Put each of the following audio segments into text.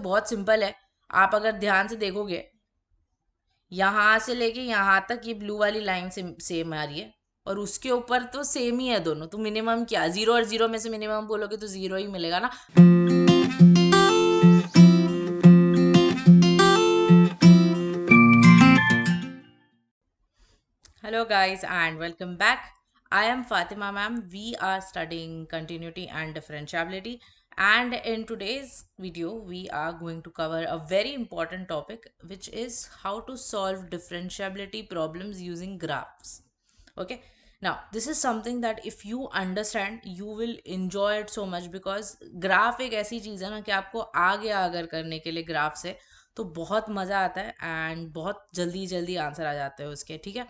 बहुत सिंपल है। आप अगर ध्यान से देखोगे, यहाँ से लेके यहाँ तक ये ब्लू वाली लाइन से सेम आ रही है, और उसके ऊपर तो सेम ही है दोनों। तो मिनिमम क्या, जीरो और जीरो में से मिनिमम बोलोगे तो जीरो ही मिलेगा ना। Hello guys and welcome back. I am Fatima ma'am. We are studying continuity and differentiability, and in today's video we are going to cover a very important topic, which is how to solve differentiability problems using graphs. Okay, now this is something that if you understand you will enjoy it so much, because graph एक ऐसी चीज़ है ना कि आपको आगे अगर करने के लिए ग्राफ से तो बहुत मज़ा आता है एंड बहुत जल्दी जल्दी आंसर आ जाते हैं उसके। ठीक है,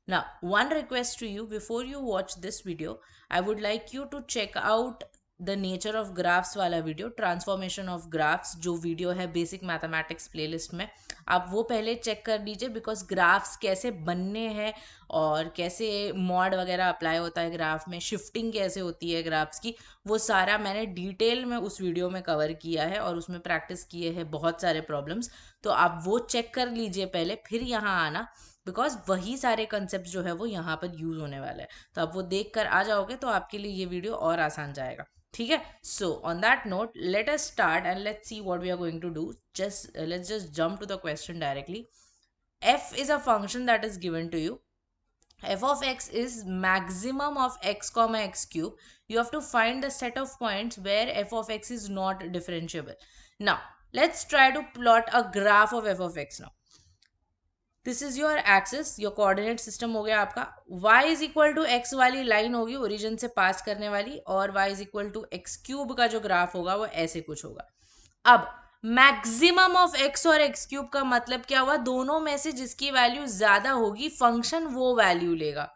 now one request to you, before you watch this video I would like you to check out the nature of graphs वाला वीडियो, ट्रांसफॉर्मेशन ऑफ ग्राफ्स, जो वीडियो है बेसिक मैथमेटिक्स प्लेलिस्ट में, आप वो पहले चेक कर लीजिए। बिकॉज ग्राफ्स कैसे बनने हैं और कैसे मॉड वगैरह अप्लाई होता है ग्राफ में, शिफ्टिंग कैसे होती है ग्राफ्स की, वो सारा मैंने डिटेल में उस वीडियो में कवर किया है और उसमें प्रैक्टिस किए हैं बहुत सारे प्रॉब्लम्स। तो आप वो चेक कर लीजिए पहले, फिर यहाँ आना, बिकॉज वही सारे कंसेप्ट जो है वो यहाँ पर यूज होने वाला है। तो आप वो देख कर आ जाओगे तो आपके लिए ये वीडियो और आसान जाएगा। ठीक है, so on that note let us start and let's see what we are going to do. Let's just jump to the question directly. f is a function that is given to you. F of x is maximum of x comma x cube. You have to find the set of points where f of x is not differentiable. Now let's try to plot a graph of f of x. Now this is your axis, your coordinate system हो गया आपका। y is equal to x वाली line होगी origin से pass करने वाली, और y is equal to x cube का जो ग्राफ होगा वो ऐसे कुछ होगा। अब मैक्सिमम ऑफ x और x क्यूब का मतलब क्या हुआ, दोनों में से जिसकी वैल्यू ज्यादा होगी फंक्शन वो वैल्यू लेगा।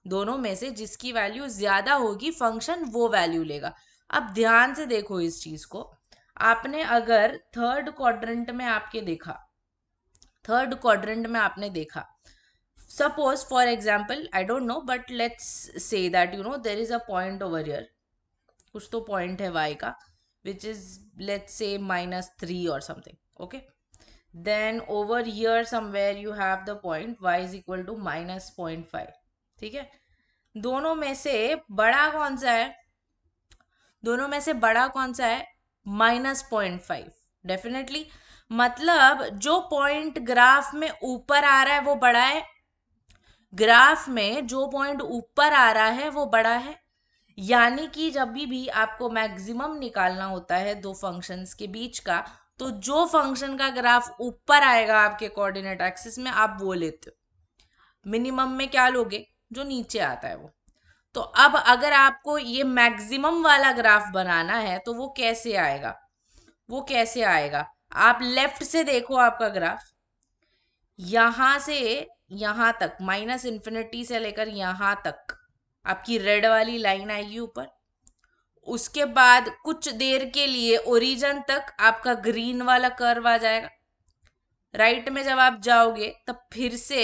दोनों में से जिसकी वैल्यू ज्यादा होगी फंक्शन वो वैल्यू लेगा। अब ध्यान से देखो इस चीज को, आपने अगर थर्ड क्वाड्रेंट में आपके देखा, थर्ड क्वाड्रेंट में आपने देखा, suppose for example I don't know but let's say that you know there is a point over here, कुछ तो पॉइंट है y का, विच इज लेट्स से -3 और something. Okay, then over here somewhere you have the point y is equal to -0.5। ठीक है, दोनों में से बड़ा कौन सा है, दोनों में से बड़ा कौन सा है, -0.5 डेफिनेटली। मतलब जो पॉइंट ग्राफ में ऊपर आ रहा है वो बड़ा है, ग्राफ में जो पॉइंट ऊपर आ रहा है वो बड़ा है। यानी कि जब भी आपको मैक्सिमम निकालना होता है दो फंक्शंस के बीच का, तो जो फंक्शन का ग्राफ ऊपर आएगा आपके कोऑर्डिनेट एक्सिस में आप वो लेते हो। मिनिमम में क्या लोगे, जो नीचे आता है वो। तो अब अगर आपको ये मैक्सिमम वाला ग्राफ बनाना है तो वो कैसे आएगा, वो कैसे आएगा, आप लेफ्ट से देखो आपका ग्राफ, यहां से यहां तक माइनस इन्फिनिटी से लेकर यहां तक आपकी रेड वाली लाइन आएगी ऊपर। उसके बाद कुछ देर के लिए ओरिजिन तक आपका ग्रीन वाला कर्व आ जाएगा। राइट में जब आप जाओगे तब फिर से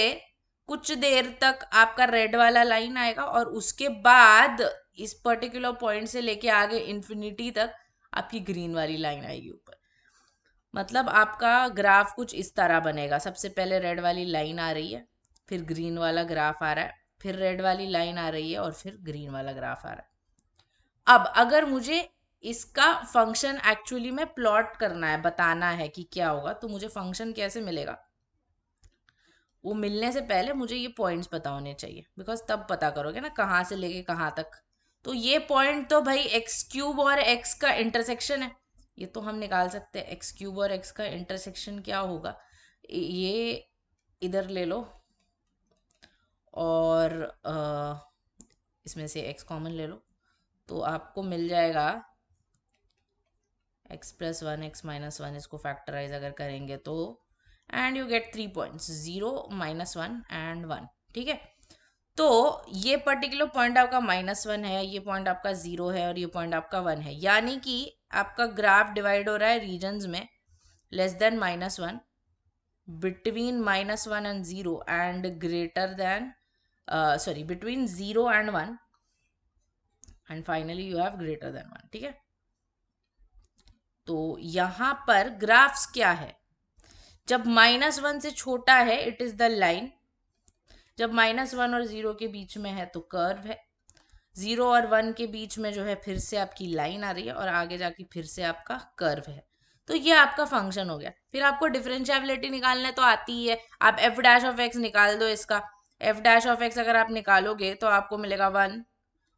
कुछ देर तक आपका रेड वाला लाइन आएगा, और उसके बाद इस पर्टिकुलर पॉइंट से लेके आगे इन्फिनिटी तक आपकी ग्रीन वाली लाइन आएगी ऊपर। मतलब आपका ग्राफ कुछ इस तरह बनेगा, सबसे पहले रेड वाली लाइन आ रही है, फिर ग्रीन वाला ग्राफ आ रहा है, फिर रेड वाली लाइन आ रही है, और फिर ग्रीन वाला ग्राफ आ रहा है। अब अगर मुझे इसका फंक्शन एक्चुअली में प्लॉट करना है, बताना है कि क्या होगा, तो मुझे फंक्शन कैसे मिलेगा, वो मिलने से पहले मुझे ये पॉइंट्स पता होने चाहिए, बिकॉज तब पता करोगे ना कहाँ से लेके कहाँ तक। तो ये पॉइंट तो भाई एक्स क्यूब और एक्स का इंटरसेक्शन है, ये तो हम निकाल सकते हैं। एक्स क्यूब और एक्स का इंटरसेक्शन क्या होगा, ये इधर ले लो और इसमें से एक्स कॉमन ले लो, तो आपको मिल जाएगा x plus one x minus one, इसको फैक्टराइज अगर करेंगे तो, and you get 3 points, 0 -1 and 1। ठीक है, तो ये पर्टिकुलर पॉइंट आपका -1 है, ये पॉइंट आपका 0 है, और ये पॉइंट आपका 1 है। यानी कि आपका ग्राफ डिवाइड हो रहा है रीजन्स में, less than -1, between -1 and 0, and greater than sorry between 0 and 1, and finally you have greater than 1। ठीक है, तो यहाँ पर ग्राफ्स क्या है, जब -1 से छोटा है इट इज द लाइन, जब -1 और 0 के बीच में है तो कर्व है, 0 और 1 के बीच में जो है फिर से आपकी लाइन आ रही है और आगे जाके फिर से आपका कर्व है। तो ये आपका फंक्शन हो गया। फिर आपको डिफरेंशिएबिलिटी निकालने तो आती ही है, आप एफ डैश ऑफ एक्स निकाल दो इसका। एफ डैश ऑफ एक्स अगर आप निकालोगे तो आपको मिलेगा 1,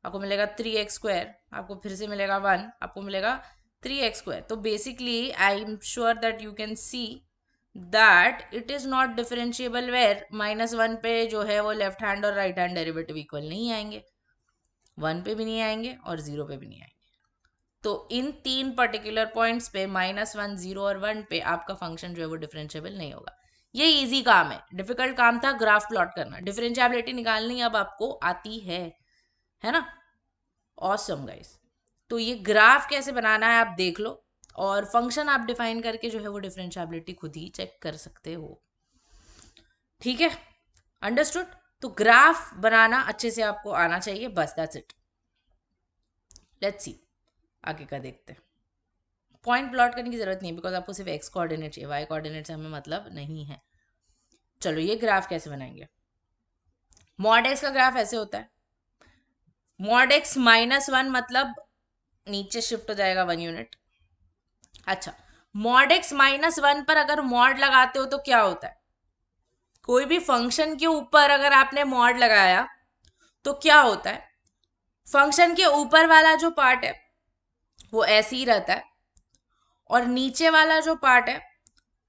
आपको मिलेगा 3x², आपको फिर से मिलेगा 1, आपको मिलेगा 3x²। तो basically I am sure that you can see that it is not differentiable where -1 पे जो है वो लेफ्ट हैंड और राइट हैंड डेरिवेटिव इक्वल नहीं आएंगे, 1 पे भी नहीं आएंगे और 0 पे भी नहीं आएंगे। तो इन 3 पर्टिकुलर पॉइंट्स पे -1, 0 और 1 पे आपका फंक्शन जो है वो डिफरेंशिएबल नहीं होगा। ये इजी काम है, डिफिकल्ट काम था ग्राफ प्लॉट करना। डिफरेंशिएबिलिटी निकालनी अब आपको आती है ना। Awesome guys. तो ये ग्राफ कैसे बनाना है आप देख लो, और फंक्शन आप डिफाइन करके जो है वो डिफरेंशिएबिलिटी खुद ही चेक कर सकते हो। ठीक है, अंडरस्टूड। तो ग्राफ बनाना अच्छे से आपको आना चाहिए, बस दैट्स इट। लेट्स सी आगे का देखते हैं। पॉइंट प्लॉट करने की जरूरत नहीं, बिकॉज आपको सिर्फ एक्स कोऑर्डिनेट चाहिए, वाई कोऑर्डिनेट से हमें मतलब नहीं है। चलो ये ग्राफ कैसे बनाएंगे। मॉड एक्स का ग्राफ ऐसे होता है, मॉड एक्स -1 मतलब नीचे शिफ्ट हो जाएगा 1 यूनिट। अच्छा, मॉड एक्स -1 पर अगर मॉड लगाते हो तो क्या होता है, कोई भी फंक्शन के ऊपर अगर आपने मॉड लगाया तो क्या होता है, फंक्शन के ऊपर वाला जो पार्ट है वो ऐसे ही रहता है और नीचे वाला जो पार्ट है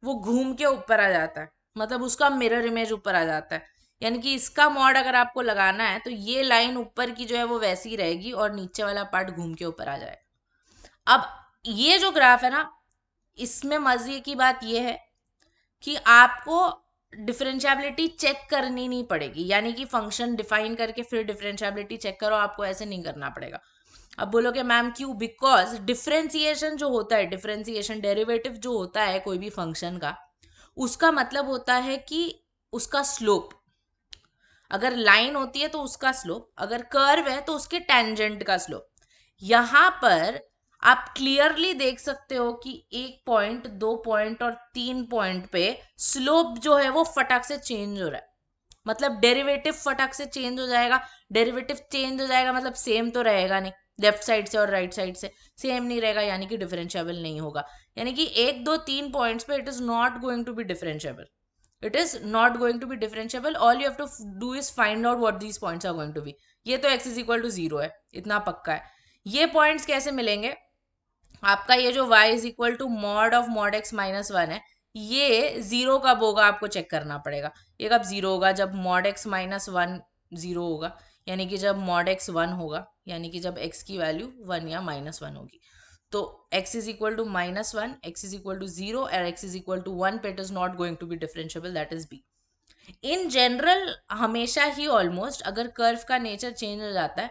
वो घूम के ऊपर आ जाता है, मतलब उसका मिरर इमेज ऊपर आ जाता है। यानी कि इसका मॉड अगर आपको लगाना है तो ये लाइन ऊपर की जो है वो वैसी ही रहेगी और नीचे वाला पार्ट घूम के ऊपर आ जाएगा। अब ये जो ग्राफ है ना, इसमें मजे की बात ये है कि आपको डिफरेंशिएबिलिटी चेक करनी नहीं पड़ेगी, यानी कि फंक्शन डिफाइन करके फिर डिफरेंशिएबिलिटी चेक करो, आपको ऐसे नहीं करना पड़ेगा। अब बोलोगे मैम क्यों, बिकॉज डिफरेंशिएशन जो होता है, डिफरेंशिएशन डेरिवेटिव जो होता है कोई भी फंक्शन का, उसका मतलब होता है कि उसका स्लोप, अगर लाइन होती है तो उसका स्लोप, अगर कर्व है तो उसके टेंजेंट का स्लोप। यहां पर आप क्लियरली देख सकते हो कि 1 पॉइंट, 2 पॉइंट और 3 पॉइंट पे स्लोप जो है वो फटाक से चेंज हो रहा है, मतलब डेरिवेटिव फटाक से चेंज हो जाएगा। डेरिवेटिव चेंज हो जाएगा मतलब सेम तो रहेगा नहीं, लेफ्ट साइड से और राइट साइड से सेम नहीं रहेगा, यानी कि डिफरेंशिएबल नहीं होगा। यानी कि 1, 2, 3 पॉइंट्स पे it is not going to be differentiable, it is not going to be differentiable. All you have to do is find out what these points are going to be. ये तो x is equal to 0 है, इतना पक्का है। ये points कैसे मिलेंगे, आपका ये जो y is equal to mod of mod x -1 है, ये 0 कब होगा आपको चेक करना पड़ेगा। ये कब 0 होगा, जब mod x -1 0 होगा, यानी कि जब mod x 1 होगा, यानी कि जब x की वैल्यू 1 या -1 होगी। तो x is equal to -1, x is equal to 0 और x is equal to 1 पे it is not going to be differentiable, that is b। In general हमेशा ही ऑलमोस्ट अगर कर्व का नेचर चेंज हो जाता है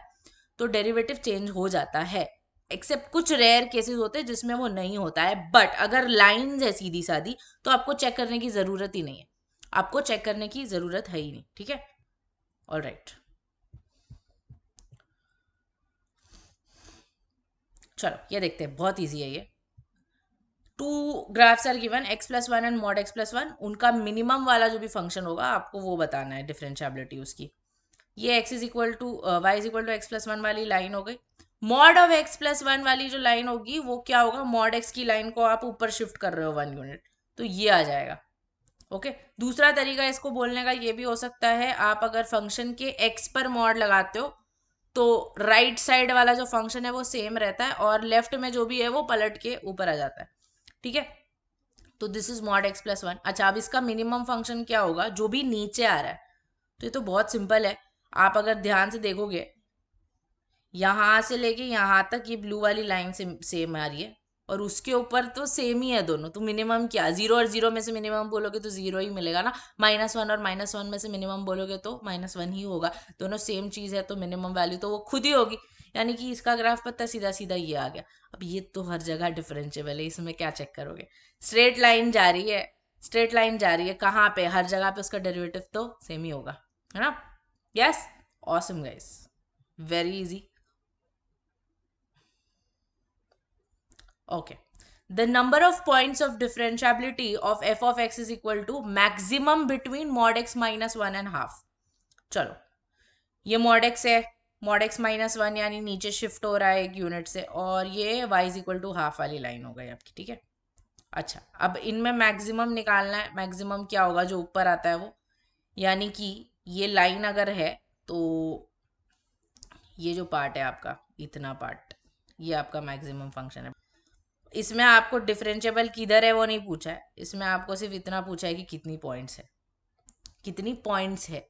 तो डेरिवेटिव चेंज हो जाता है, एक्सेप्ट कुछ रेयर केसेस होते हैं जिसमें वो नहीं होता है। बट अगर लाइन है सीधी सादी तो आपको चेक करने की जरूरत ही नहीं है, आपको चेक करने की जरूरत है ही नहीं। ठीक है, ऑल राइट। चलो ये देखते हैं, बहुत ईजी है ये। Two graphs are given, x+1 and mod x+1, उनका मिनिमम वाला जो भी फंक्शन होगा आपको वो बताना है, डिफरेंशिएबिलिटी उसकी। ये x is equal to y is equal to x+1 वाली लाइन हो गई। मॉड ऑफ x+1 वाली जो लाइन होगी वो क्या होगा, मॉड x की लाइन को आप ऊपर शिफ्ट कर रहे हो 1 यूनिट, तो ये आ जाएगा। ओके, दूसरा तरीका इसको बोलने का ये भी हो सकता है, आप अगर फंक्शन के x पर मॉड लगाते हो तो राइट साइड वाला जो फंक्शन है वो सेम रहता है और लेफ्ट में जो भी है वो पलट के ऊपर आ जाता है। ठीक है, तो दिस इज मॉड x+1। अच्छा, अब इसका मिनिमम फंक्शन क्या होगा जो भी नीचे आ रहा है, तो ये तो बहुत सिंपल है। आप अगर ध्यान से देखोगे, यहां से लेके यहां तक ये ब्लू वाली लाइन से सेम आ रही है और उसके ऊपर तो सेम ही है दोनों, तो मिनिमम क्या, 0 और 0 में से मिनिमम बोलोगे तो 0 ही मिलेगा ना, -1 और -1 में से मिनिमम बोलोगे तो -1 ही होगा। दोनों सेम चीज है तो मिनिमम वैल्यू तो वो खुद ही होगी, यानी कि इसका ग्राफ पता सीधा सीधा ये आ गया। अब ये तो हर जगह डिफरेंशिएबल है, इसमें क्या चेक करोगे, स्ट्रेट लाइन जा रही है, स्ट्रेट लाइन जा रही है कहाँ पे, हर जगह पे उसका डेरिवेटिव तो सेम ही होगा, है ना। Yes, awesome guys, very easy. Okay, the number of points of differentiability of f of x is equal to maximum between mod x minus one and half. चलो, ये मॉड एक्स है, mod x minus one यानी नीचे shift हो रहा है एक unit से, और ये y is equal to half वाली लाइन हो गई आपकी. ठीक है. अच्छा, अब इनमें मैक्सिमम निकालना है. मैक्सिमम क्या होगा, जो ऊपर आता है वो, यानी कि ये लाइन अगर है तो ये जो पार्ट है आपका, इतना पार्ट, ये आपका मैक्सिमम फंक्शन है. इसमें आपको डिफरेंशिएबल किधर है वो नहीं पूछा है, इसमें आपको सिर्फ इतना पूछा है कि कितनी पॉइंट्स है, कितनी पॉइंट्स है.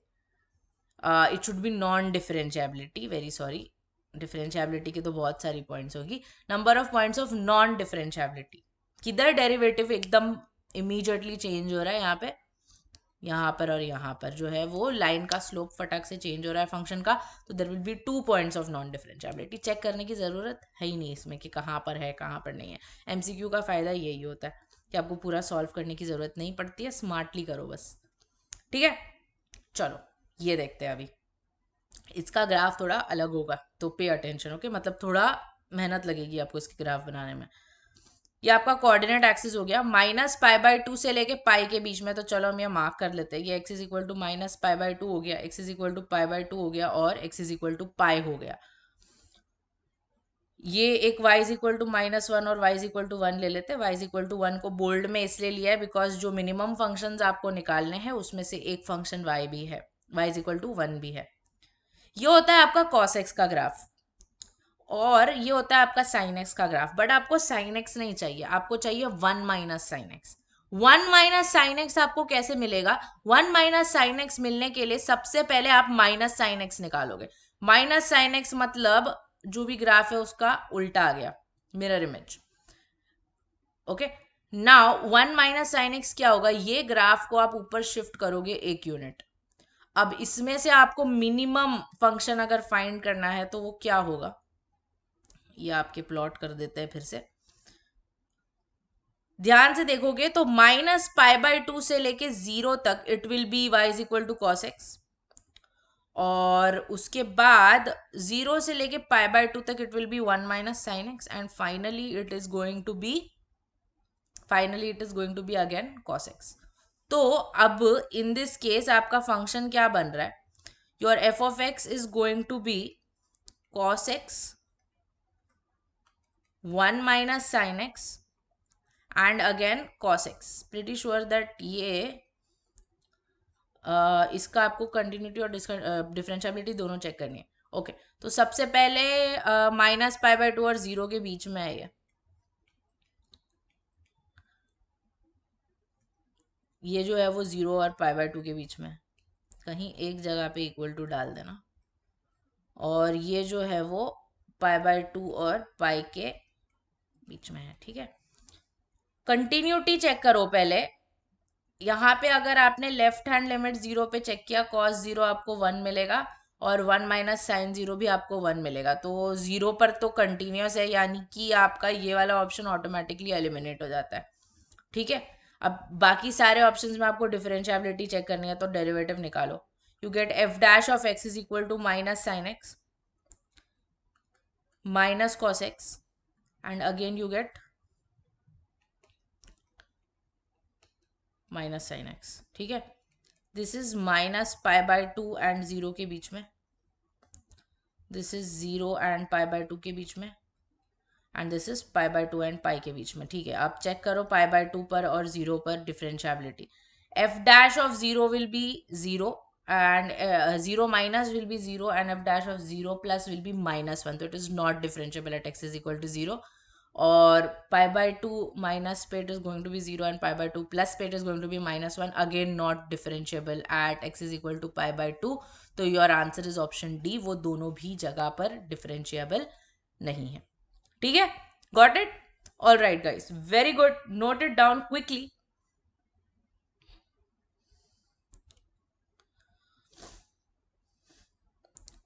It should be non differentiability, very sorry. Differentiability की तो बहुत सारी पॉइंट्स होगी. Number of points of non differentiability. किधर डेरिवेटिव एकदम इमीडिएटली चेंज हो रहा है, यहाँ पे, यहाँ पर और यहाँ पर जो है वो लाइन का स्लोप फटक से चेंज हो रहा है फंक्शन का, तो there will be 2 points of non differentiability. Check करने की ज़रूरत है ही नहीं इसमें कि कहाँ पर है कहाँ पर नहीं है. एमसीक्यू का फ़ायदा यही होता है कि आपको पूरा सॉल्व करने की ज़रूरत नहीं पड़ती है, स्मार्टली करो बस. ठीक है. चलो, ये देखते हैं अभी. इसका ग्राफ थोड़ा अलग होगा, तो पे अटेंशन. ओके, मतलब थोड़ा मेहनत लगेगी आपको इसके ग्राफ बनाने में. ये आपका कोऑर्डिनेट एक्सिस हो गया माइनस पाई बाय टू से लेके पाई के बीच में. तो चलो हम ये मार्क कर लेते हैं. ये x is equal to minus pi by two हो गया, x is equal to pi by two हो गया, और x is equal to pi हो गया. ये एक y is equal to minus one और y is equal to one ले लेते हैं. y is equal to one को बोल्ड में इसलिए लिया है बिकॉज जो मिनिमम फंक्शंस आपको निकालने हैं उसमें से एक फंक्शन y भी है, y is equal to one भी है. ये होता है आपका cos x का ग्राफ, और ये होता है आपका साइन एक्स का ग्राफ. बट आपको साइन एक्स नहीं चाहिए, आपको चाहिए one minus sine x. One minus sine x आपको कैसे मिलेगा? वन माइनस साइन एक्स मिलने के लिए सबसे पहले आप माइनस साइन एक्स निकालोगे. माइनस साइन एक्स मतलब जो भी ग्राफ है उसका उल्टा आ गया, mirror image. Okay, now one minus sine x क्या होगा, ये ग्राफ को आप ऊपर शिफ्ट करोगे एक यूनिट. अब इसमें से आपको मिनिमम फंक्शन अगर फाइंड करना है तो वो क्या होगा, ये आपके प्लॉट कर देते हैं फिर से. ध्यान से देखोगे तो माइनस पाई बाय टू से लेके जीरो तक it will be y is equal to cos x, और उसके बाद जीरो से लेके पाई बाय टू तक it will be one minus sine x, and finally it is going to be again cos x. तो अब in this case आपका function क्या बन रहा है, your f of x is going to be cos x one minus sine x and again cos x. Pretty sure that ये इसका आपको कंटिन्यूटी और डिफरेंशियबिलिटी दोनों चेक करनी है. ओके, तो सबसे पहले माइनस पाई बाय टू और जीरो के बीच में है ये जो है वो जीरो और पाई बाय टू के बीच में, कहीं एक जगह पे इक्वल टू डाल देना. और ये जो है वो पाई बाय टू और पाई के बीच में है. ठीक है, कंटिन्यूटी चेक करो पहले. यहाँ पे अगर आपने लेफ्ट हैंड लिमिट जीरो पे चेक किया, कॉस जीरो आपको वन मिलेगा, और वन माइनस साइन जीरो भी आपको वन मिलेगा. तो जीरो पर तो कंटिन्यूस है, यानी कि आपका ये वाला ऑप्शन ऑटोमेटिकली एलिमिनेट हो जाता है. ठीक है, अब बाकी सारे ऑप्शंस में आपको डिफरेंशियबिलिटी चेक करनी है, तो डेरिवेटिव निकालो. You get f dash of x is equal to minus sine x minus cos x, and again you get minus sine x. ठीक है, this is minus pi by two and zero के बीच में, this is zero and pi by two के बीच में, and this is pi by two and pi के बीच में. ठीक है, आप चेक करो पाई बाय टू पर और जीरो पर differentiability. F dash of zero will be zero, and zero minus will be zero, and F dash of zero plus will be minus one. तो it is not differentiable at X is equal to zero. और pi by two minus पे it is going to be zero, and pi by two plus पे it is going to be minus one. Again not differentiable at X is equal to pi by two. तो your answer is option D, वो दोनों भी जगह पर differentiable नहीं है. ठीक है, got it? All right guys, very good, note it down quickly.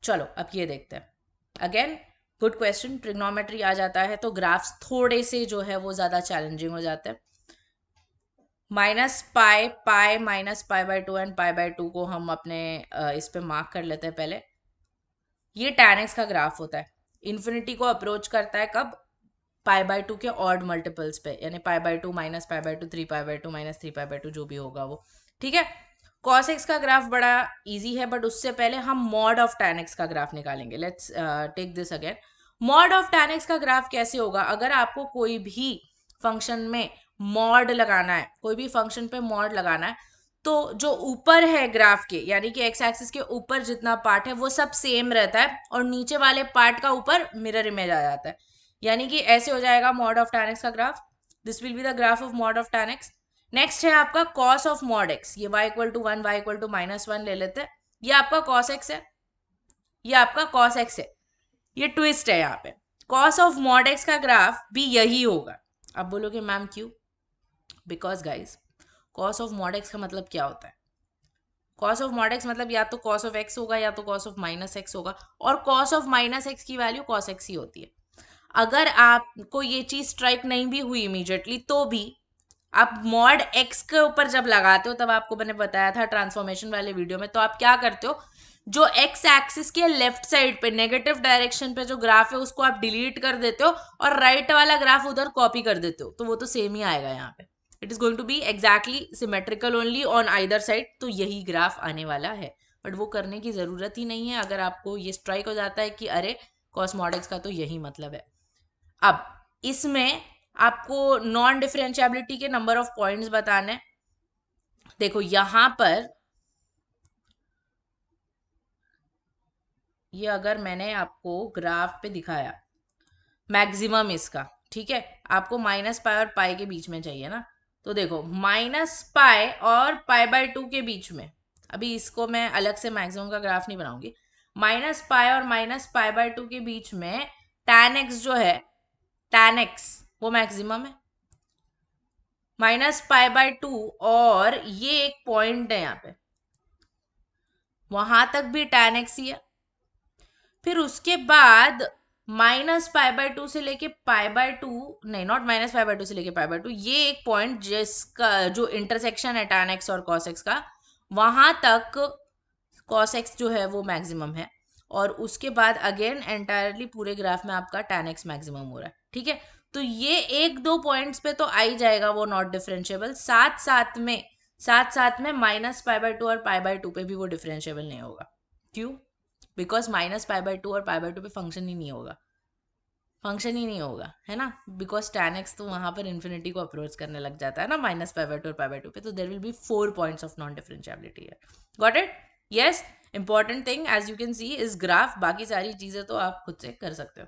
चलो अब ये देखते हैं. Again good question. ट्रिग्नोमेट्री आ जाता है तो ग्राफ्स थोड़े से जो है वो ज्यादा चैलेंजिंग हो जाते हैं. Minus pi, pi minus pi by two and pi by to को हम अपने इस पे मार्क कर लेते हैं पहले. ये tan x का ग्राफ होता है. इन्फिनिटी को अप्रोच करता है कब? π/2 के ऑड मल्टीपल्स पे, यानी π/2 माइनस π/2 3π/2 माइनस 3π/2 जो भी होगा वो, ठीक है। cos x का ग्राफ बड़ा इजी है, बट उससे पहले हम मॉड ऑफ tan x का ग्राफ निकालेंगे। Let's take this again. Mod of tan x का ग्राफ कैसे होगा? अगर आपको कोई भी फंक्शन में मॉड लगाना है, कोई भी फंक्शन पे मॉड लगाना है, तो जो ऊपर है ग्राफ के, यानी कि एक्स एक्सिस के ऊपर जितना पार्ट है वो सब सेम रहता है, और नीचे वाले पार्ट का ऊपर मिरर इमेज आ जाता है। यानी कि ऐसे हो जाएगा मॉड ऑफ tan x का graph. This will be the graph of mod of tan x। Next है आपका cos ऑफ मॉड x। ये y equal to 1, y equal to -1 ले लेते हैं। ये आपका cos x है, ये आपका cos x है। ये ट्विस्ट है यहाँ पे। cos ऑफ मॉड x का ग्राफ भी यही होगा। अब बोलोगे मैम क्यों? Because guys, cos of mod x का मतलब क्या होता है? cos ऑफ मॉड x मतलब या तो cos ऑफ x होगा या तो cos ऑफ माइनस x होगा, और cos ऑफ माइनस x की वैल्यू cos x ही होती है। अगर आपको ये चीज स्ट्राइक नहीं भी हुई इमीडिएटली, तो भी आप मॉड x के ऊपर जब लगाते हो, तब आपको मैंने बताया था ट्रांसफॉर्मेशन वाले वीडियो में, तो आप क्या करते हो, जो x एक्सिस के लेफ्ट साइड पे नेगेटिव डायरेक्शन पे जो ग्राफ है उसको आप डिलीट कर देते हो, और राइट वाला ग्राफ उधर कॉपी कर देते हो, तो वो तो सेम ही आएगा यहाँ पे। It is going to be exactly symmetrical only on either side, तो यही ग्राफ आने वाला है। बट वो करने की जरूरत ही नहीं है अगर आपको ये स्ट्राइक हो जाता है कि अरे cos mod x का तो यही मतलब है। अब इसमें आपको नॉन डिफरेंशिएबिलिटी के नंबर ऑफ पॉइंट्स बताने। देखो यहां पर ये अगर मैंने आपको ग्राफ पे दिखाया मैक्सिमम इसका, ठीक है, आपको -π और पाई के बीच में चाहिए ना, तो देखो -π और π/2 के बीच में, अभी इसको मैं अलग से मैक्सिमम का ग्राफ नहीं बनाऊंगी, -π और -π/2 के बीच में tan x जो है, tan x वो मैक्सिमम है। -π/2 और ये एक पॉइंट है यहाँ पे, वहां तक भी tan x ही है। फिर उसके बाद -π/2 से लेके π/2, नहीं नॉट -π/2 से लेके π/2, ये एक पॉइंट जिसका जो इंटरसेक्शन है tan x और cos x का, वहां तक cos x जो है वो मैक्सिमम है, और उसके बाद अगेन एंटायरली पूरे ग्राफ में आपका tan x मैक्सिमम हो रहा है, ठीक है। तो ये एक दो पॉइंट्स पे तो आ ही जाएगा वो नॉट डिफरेंशिएबल, साथ साथ में -π/2 और π/2 पे भी वो डिफरेंशिएबल नहीं होगा। क्यों? बिकॉज -π/2 और π/2 पे फंक्शन ही नहीं होगा, फंक्शन ही नहीं होगा, है ना, बिकॉज tan x तो वहां पर इन्फिनिटी को अप्रोच करने लग जाता है ना -π/2 और π/2 पे, तो there will be 4 points of non differentiability here. Got it? Yes. Important thing as you can see is graph, बाकी सारी चीजें तो आप खुद से कर सकते हो।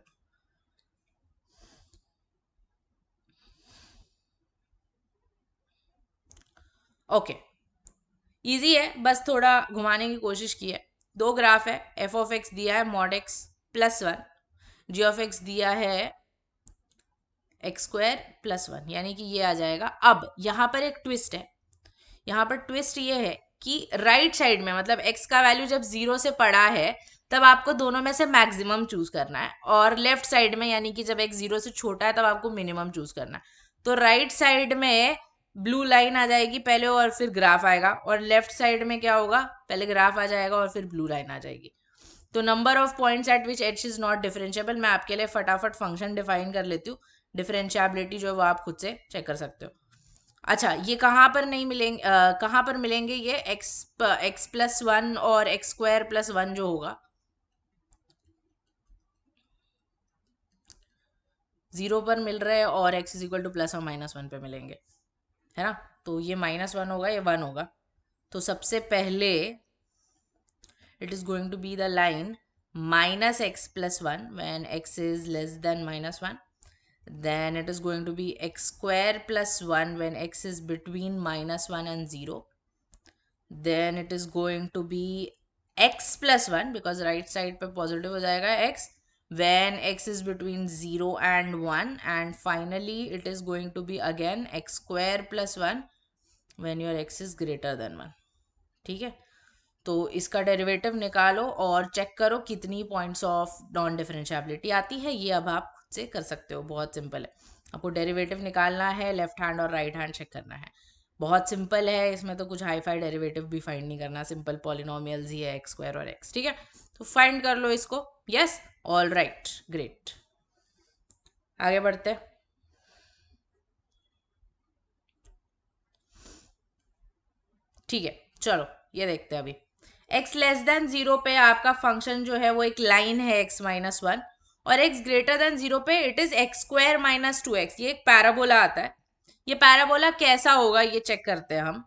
ओके, इजी है, बस थोड़ा घुमाने की कोशिश की है। दो ग्राफ है, एफ ऑफ एक्स दिया है mod x +1, g of x दिया है x² + 1, यानी कि ये आ जाएगा। अब यहाँ पर एक ट्विस्ट है, यहाँ पर ट्विस्ट ये है कि राइट साइड में, मतलब x का वैल्यू जब 0 से पड़ा है तब आपको दोनों में से मैक्सिमम चूज करना है, और लेफ्ट साइड में यानी कि जब x 0 से छोटा है तब आपको मिनिमम चूज करना है। तो राइट साइड में ब्लू लाइन आ जाएगी पहले और फिर ग्राफ आएगा, और लेफ्ट साइड में क्या होगा, पहले ग्राफ आ जाएगा और फिर ब्लू लाइन आ जाएगी। तो number of points at which h is not differentiable, मैं आपके लिए फटाफट फंक्शन डिफाइन कर लेती हूँ। डिफरेंशिएबिलिटी जो है वो आप खुद से चेक कर सकते हो। अच्छा, ये कहाँ पर नहीं मिलेंगे, कहाँ पर मिलेंगे ये x+1 और x² + 1 जो होगा, 0 पर मिल रहे हैं और x = +or -1 पे मिलेंगे, है ना। तो ये -1 होगा, ये 1 होगा। तो सबसे पहले it is going to be the line -x+1 when x is less than -1. Then it is going to be x² + 1 when x is between -1 and 0. Then it is going to be x+1 because right side पे positive हो जाएगा x when x is between 0 and 1, and finally it is going to be again x² + 1 when your x is greater than 1. ठीक है, तो इसका derivative निकालो और check करो कितनी पॉइंट्स ऑफ नॉन डिफरेंशिएबिलिटी आती है। ये अब आप खुद से कर सकते हो, बहुत सिंपल है। आपको डेरिवेटिव निकालना है, लेफ्ट हैंड और राइट हैंड चेक करना है, बहुत सिंपल है। इसमें तो कुछ हाई फाई डेरिवेटिव भी फाइंड नहीं करना, सिंपल पॉलिनोमियल्स ही है x² और x, ठीक है। तो फाइंड कर लो इसको। यस, ऑल राइट, ग्रेट, आगे बढ़ते हैं। ठीक है, चलो ये देखते हैं अभी। x लेस देन 0 पे आपका फंक्शन जो है वो एक लाइन है x-1, और x ग्रेटर देन 0 पे इट इज x² - 2x, ये एक पैराबोला आता है। ये पैराबोला कैसा होगा ये चेक करते हैं हम।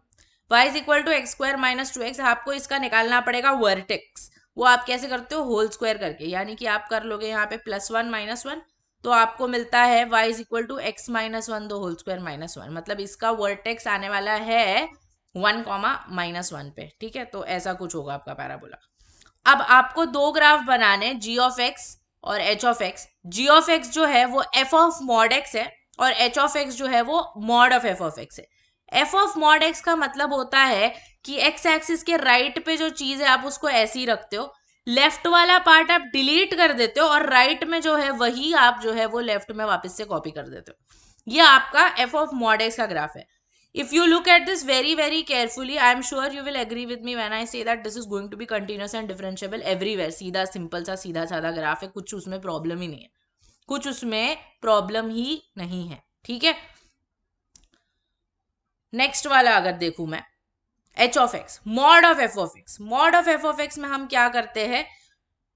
y is equal to x² - 2x, आपको इसका निकालना पड़ेगा वर्टेक्स। वो आप कैसे करते हो, होल स्क्वायर करके, यानी कि आप कर लोगे यहाँ पे +1 -1, तो आपको मिलता है y is equal to x-1 दो होल स्क्वायर -1, मतलब इसका वर्टेक्स आने वाला है 1, -1 पे। ठीक है, तो ऐसा कुछ होगा आपका पैराबोला। अब आपको दो ग्राफ बनाने, g ऑफ x और h of x। g of x जो है वो f ऑफ मॉड x है, और h ऑफ x जो है वो mod of f of x है। f ऑफ मॉड x का मतलब होता है कि x एक्सिस के राइट पे जो चीज है आप उसको ऐसे ही रखते हो, लेफ्ट वाला पार्ट आप डिलीट कर देते हो, और राइट में जो है वही आप जो है वो लेफ्ट में वापस से कॉपी कर देते हो। ये आपका f ऑफ मॉड x का ग्राफ है। If you look at this very carefully, I am sure you will agree with me when I say that this is going to be continuous and differentiable everywhere. सीधा simple सा सीधा साधा graph है, कुछ उसमें problem ही नहीं है, कुछ उसमें प्रॉब्लम ही नहीं है। ठीक है, नेक्स्ट वाला अगर देखूं मैं, h of x mod of f of x। Mod of f of x में हम क्या करते हैं,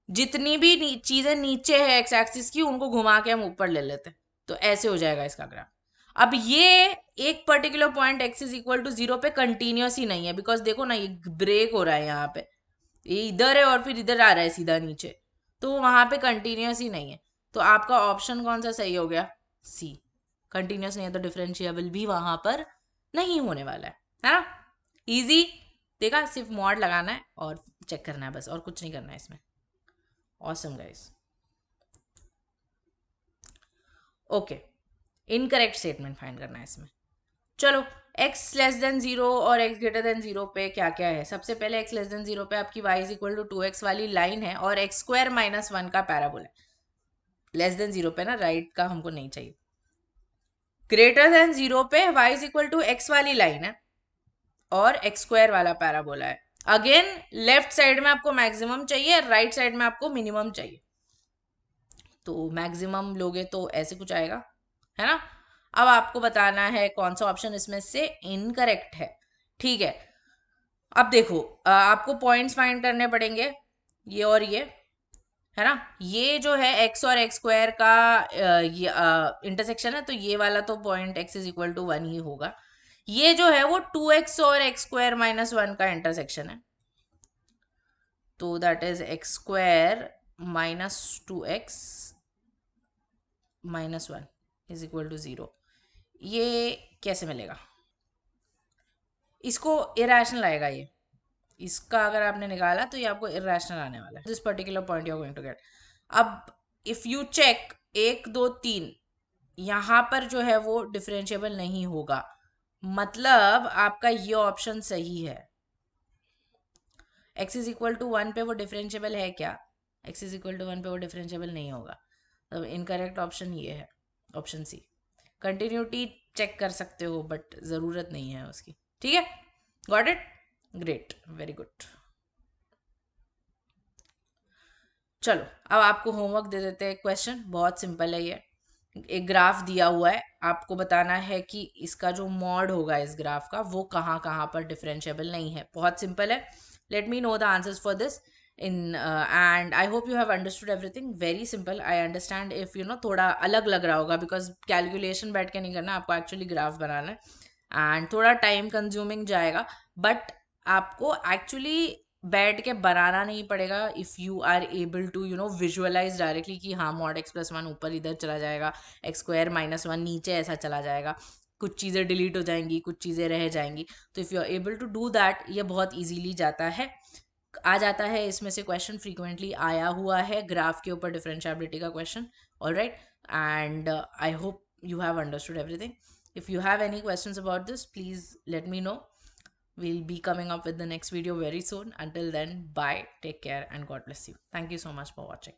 जितनी भी चीजें नीचे है x एक्सिस की उनको घुमा के हम ऊपर ले लेते हैं, तो ऐसे हो जाएगा इसका ग्राफ। अब ये एक particular point x is equal to 0 पे कंटिन्यूस ही नहीं है, बिकॉज देखो ना ये ब्रेक हो रहा है यहाँ पे, ये इधर है और फिर इधर आ रहा है सीधा नीचे, तो वहां पे कंटिन्यूस ही नहीं है। तो आपका ऑप्शन कौन सा सही हो गया, सी। कंटिन्यूस नहीं है तो डिफरेंशिएबल भी वहां पर नहीं होने वाला है ना। इजी, देखा, सिर्फ मॉड लगाना है और चेक करना है बस, और कुछ नहीं करना है इसमें। Awesome guys. Okay, incorrect statement find करना है इसमें। चलो, x लेस देन 0 और x ग्रेटर देन 0 पे क्या क्या है। सबसे पहले x लेस देन 0 पे आपकी y is equal to 2x वाली लाइन है, और x² - 1 का पैराबोला है। लेस देन 0 पे ना, राइट का हमको नहीं चाहिए। ग्रेटर देन 0 पे y is equal to x वाली लाइन है, और x² वाला पैराबोला है। अगेन लेफ्ट साइड में आपको मैक्सिमम चाहिए, राइट साइड में आपको मिनिमम चाहिए, तो मैक्सिमम लोगे तो ऐसे कुछ आएगा, है ना। अब आपको बताना है कौन सा ऑप्शन इसमें से इनकरेक्ट है। ठीक है, अब देखो, आपको पॉइंट्स फाइंड करने पड़ेंगे, ये और ये, है ना। ये जो है x और x² का ये इंटरसेक्शन है, तो ये वाला तो point x is equal to 1 ही होगा। ये जो है वो 2x और x² - 1 का इंटरसेक्शन है, तो that is x² - 2x - 1 is equal to 0। ये कैसे मिलेगा, इसको इरेशनल आएगा ये, इसका अगर आपने निकाला तो ये आपको इरेशनल आने वाला है। This particular point you are going to get. अब इफ यू चेक 1 2 3, यहाँ पर जो है वो डिफरेंशिएबल नहीं होगा, मतलब आपका ये ऑप्शन सही है। x इज इक्वल टू 1 पे वो डिफरेंशिएबल है क्या, x इज इक्वल टू 1 पे वो डिफरेंशिएबल नहीं होगा, तो इनकरेक्ट ऑप्शन ये है, ऑप्शन सी। कंटिन्यूटी चेक कर सकते हो बट ज़रूरत नहीं है उसकी। ठीक है, got it, great, very good. चलो, अब आपको होमवर्क दे देते हैं। क्वेश्चन बहुत सिंपल है ये, एक ग्राफ दिया हुआ है, आपको बताना है कि इसका जो मॉड होगा इस ग्राफ का वो कहाँ कहाँ पर डिफरेंशिएबल नहीं है। बहुत सिंपल है, let me know the answers for this in and I hope you have understood everything. Very simple, I understand if you know थोड़ा अलग लग रहा होगा, बिकॉज कैलकुलेशन बैठ के नहीं करना, आपको एक्चुअली ग्राफ बनाना है एंड थोड़ा टाइम कंज्यूमिंग जाएगा, बट आपको एक्चुअली बैठ के बनाना नहीं पड़ेगा if you are able to you know visualize directly कि हाँ मॉड x+1 ऊपर इधर चला जाएगा, x² - 1 नीचे ऐसा चला जाएगा, कुछ चीज़ें डिलीट हो जाएंगी, कुछ चीज़ें रह जाएंगी। तो if you are able to do that, ये बहुत ईजीली जाता है, आ जाता है। इसमें से क्वेश्चन फ्रीक्वेंटली आया हुआ है ग्राफ के ऊपर, डिफरेंशिएबिलिटी का question. All right, and I hope you have understood everything. If you have any questions about this, please let me know. We'll be coming up with the next video very soon. Until then, bye, take care, and God bless you. Thank you so much for watching.